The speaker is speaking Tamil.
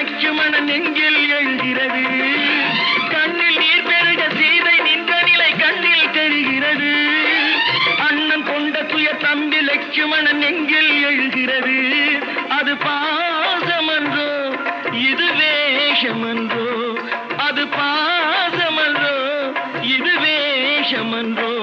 லட்சுமணன் நெஞ்சில் எழுகிறது. கண்ணில் நீர் பெருக சீதை நின்ற நிலை கண்ணில் தெரிகிறது. அண்ணன் கொண்ட துய தம்பி லட்சுமணன் நெஞ்சில் எழுகிறது. அது பாசமன்றோ இது வேஷமன்றோ, அது பாசமன்றோ இது வேஷமன்றோ.